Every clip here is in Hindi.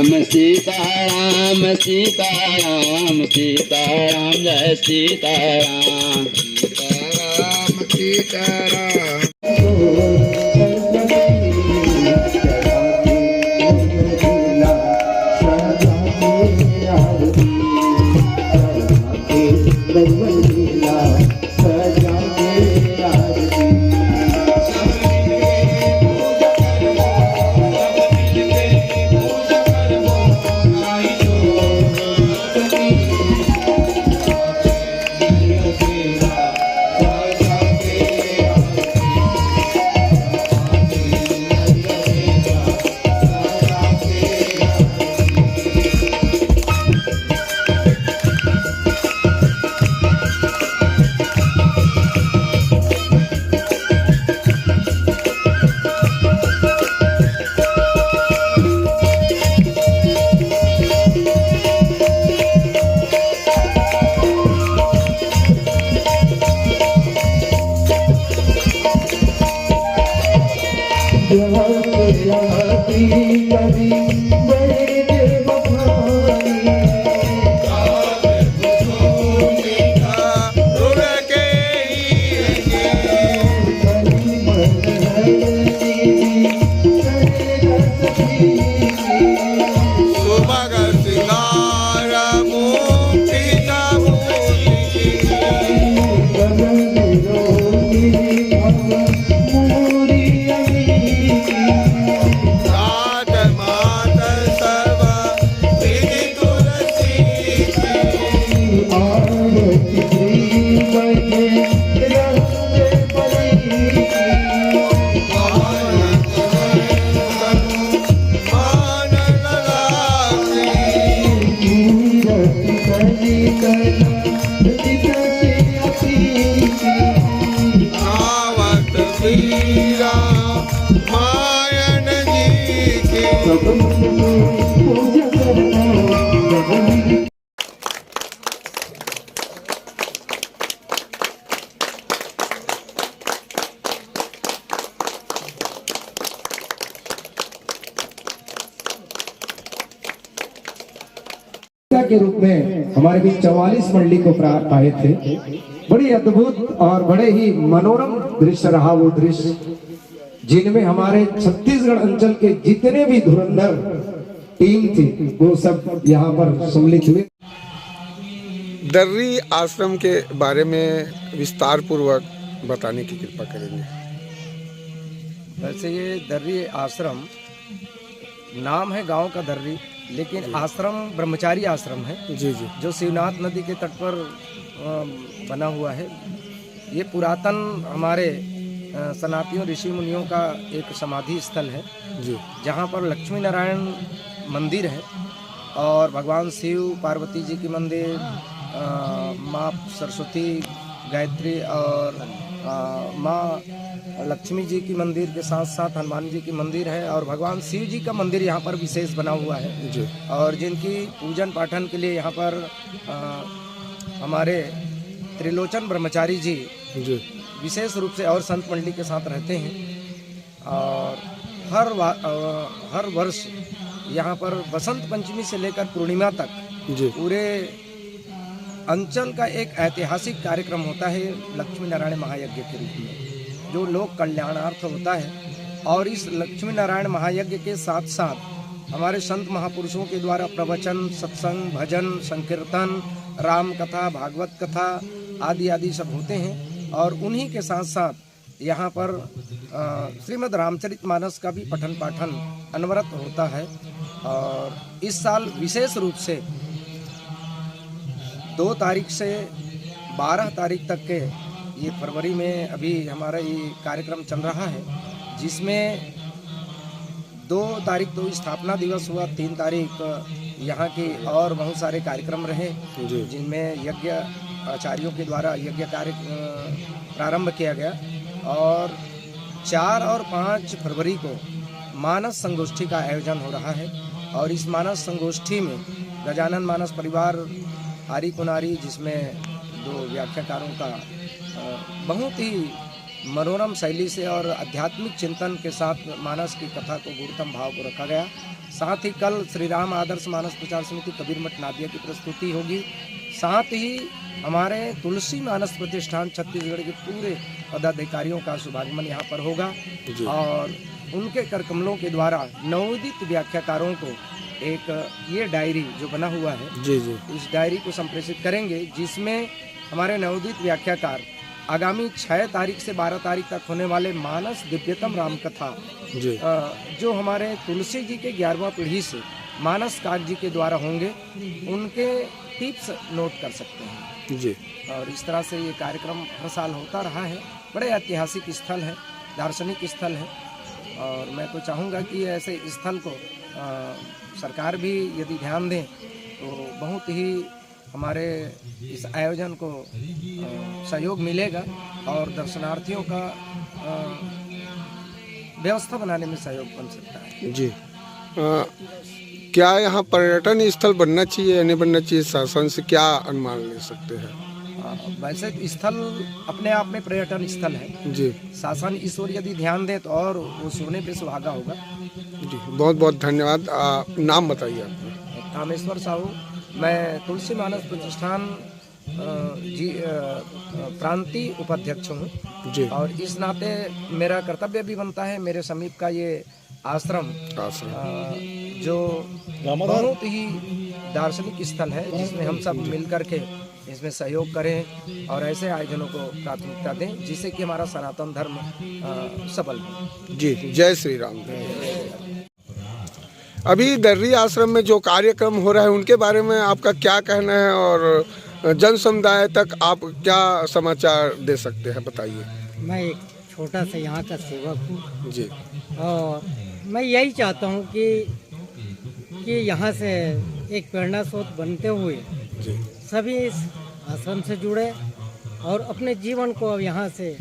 सीताराम सीताराम सीताराम जय सीताराम सीताराम सीताराम। के रूप में हमारे बीच 44 मंडली को प्राप्त आए थे। बड़ी अद्भुत और बड़े ही मनोरम दृश्य रहा वो दृश्य, जिनमें हमारे छत्तीसगढ़ अंचल के जितने भी धुरंधर टीम थी वो सब यहाँ पर सम्मिलित हुए। दर्री आश्रम के बारे में विस्तार पूर्वक बताने की कृपा करेंगे। वैसे ये दर्री आश्रम नाम है गांव का दर्री, लेकिन आश्रम ब्रह्मचारी आश्रम है जी जी, जो शिवनाथ नदी के तट पर बना हुआ है। ये पुरातन हमारे सनातियों ऋषि मुनियों का एक समाधि स्थल है जी, जहाँ पर लक्ष्मी नारायण मंदिर है और भगवान शिव पार्वती जी की मंदिर, माँ सरस्वती गायत्री और माँ लक्ष्मी जी की मंदिर के साथ साथ हनुमान जी की मंदिर है और भगवान शिव जी का मंदिर यहाँ पर विशेष बना हुआ है जी। और जिनकी पूजन पाठन के लिए यहाँ पर हमारे त्रिलोचन ब्रह्मचारी जी विशेष रूप से और संत मंडली के साथ रहते हैं। और हर वर्ष यहाँ पर बसंत पंचमी से लेकर पूर्णिमा तक पूरे अंचल का एक ऐतिहासिक कार्यक्रम होता है लक्ष्मी नारायण महायज्ञ के रूप में, जो लोक कल्याणार्थ होता है। और इस लक्ष्मी नारायण महायज्ञ के साथ साथ हमारे संत महापुरुषों के द्वारा प्रवचन, सत्संग, भजन, संकीर्तन, राम कथा, भागवत कथा आदि आदि सब होते हैं। और उन्हीं के साथ साथ यहाँ पर श्रीमद् रामचरितमानस का भी पठन पाठन अनवरत होता है। और इस साल विशेष रूप से 2 तारीख से 12 तारीख तक के ये फरवरी में अभी हमारा ये कार्यक्रम चल रहा है, जिसमें 2 तारीख तो स्थापना दिवस हुआ, 3 तारीख यहाँ के और बहुत सारे कार्यक्रम रहे जिनमें यज्ञ आचार्यों के द्वारा यज्ञ कार्य प्रारंभ किया गया। और 4 और 5 फरवरी को मानस संगोष्ठी का आयोजन हो रहा है। और इस मानस संगोष्ठी में गजानन मानस परिवार आरी कुनारी, जिसमें 2 व्याख्याकारों का बहुत ही मनोरम शैली से और आध्यात्मिक चिंतन के साथ मानस की कथा को गुरुतम भाव को रखा गया। साथ ही कल श्री राम आदर्श मानस प्रचार समिति कबीर मठ नादिया की प्रस्तुति होगी। साथ ही हमारे तुलसी मानस प्रतिष्ठान छत्तीसगढ़ के पूरे पदाधिकारियों का शुभागमन यहाँ पर होगा और उनके करकमलों के द्वारा नवोदित व्याख्याकारों को एक ये डायरी जो बना हुआ है जी जी इस डायरी को संप्रेषित करेंगे, जिसमें हमारे नवोदित व्याख्याकार आगामी 6 तारीख से 12 तारीख तक होने वाले मानस दिव्यतम राम कथा जी जो हमारे तुलसी जी के 11वां पीढ़ी से मानस काग जी के द्वारा होंगे, उनके टिप्स नोट कर सकते हैं जी। और इस तरह से ये कार्यक्रम हर साल होता रहा है। बड़े ऐतिहासिक स्थल है, दार्शनिक स्थल है और मैं तो चाहूँगा कि ऐसे स्थल को सरकार भी यदि ध्यान दें तो बहुत ही हमारे इस आयोजन को सहयोग मिलेगा और दर्शनार्थियों का व्यवस्था बनाने में सहयोग बन सकता है। जी क्या यहाँ पर्यटन स्थल बनना चाहिए या नहीं बनना चाहिए, शासन से क्या अनुमान ले सकते हैं? वैसे स्थल अपने आप में पर्यटन स्थल है जी। शासन इस ओर यदि ध्यान दे तो और वो सोने पे सुहागा होगा। जी बहुत बहुत धन्यवाद। नाम बताइए आपका? कामेश्वर साहू, मैं तुलसी मानस प्रतिष्ठान जी प्रांतीय उपाध्यक्ष हूँ जी। और इस नाते मेरा कर्तव्य भी बनता है, मेरे समीप का ये आश्रम जो बहुत ही दार्शनिक स्थल है जिसमें हम सब मिल कर के इसमें सहयोग करें और ऐसे आयोजनों को प्राथमिकता दें जिससे कि हमारा सनातन धर्म सफल हो। जी जय श्री राम। अभी दर्री आश्रम में जो कार्यक्रम हो रहा है उनके बारे में आपका क्या कहना है और जन समुदाय तक आप क्या समाचार दे सकते हैं, बताइए। मैं एक छोटा सा यहाँ का सेवक हूँ जी और मैं यही चाहता हूँ कि यहाँ से एक प्रेरणा स्रोत बनते हुए जी सभी इस आश्रम से जुड़े और अपने जीवन को अब यहाँ से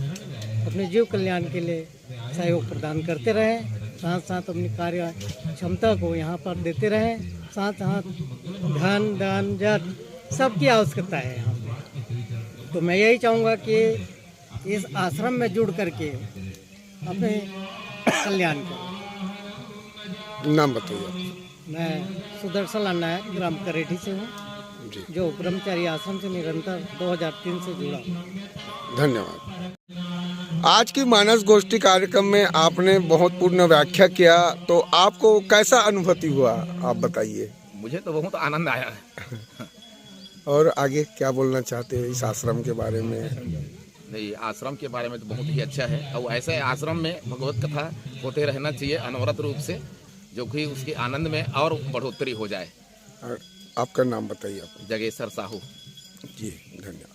अपने जीव कल्याण के लिए सहयोग प्रदान करते रहें, साथ साथ अपनी कार्य क्षमता को यहाँ पर देते रहें, साथ साथ धन दान जन सबकी आवश्यकता है यहाँ पे। तो मैं यही चाहूँगा कि इस आश्रम में जुड़ करके अपने कल्याण करें। नाम बताइए। मैं सुदर्शन लाल नायक ग्राम करेठी से हूँ जी जो ब्रह्मचारी आश्रम से निरंतर 2003 से जुड़ा हूँ। धन्यवाद। आज की मानस गोष्ठी कार्यक्रम में आपने बहुत पूर्ण व्याख्या किया, तो आपको कैसा अनुभूति हुआ आप बताइए। मुझे तो बहुत आनंद आया है। और आगे क्या बोलना चाहते हैं इस आश्रम के बारे में? नहीं, आश्रम के बारे में तो बहुत ही अच्छा है और ऐसे आश्रम में भगवत कथा होते रहना चाहिए अनवरत रूप से, जो कि उसके आनंद में और बढ़ोतरी हो जाए। और आपका नाम बताइए। आप? जगेश्वर साहू। जी धन्यवाद।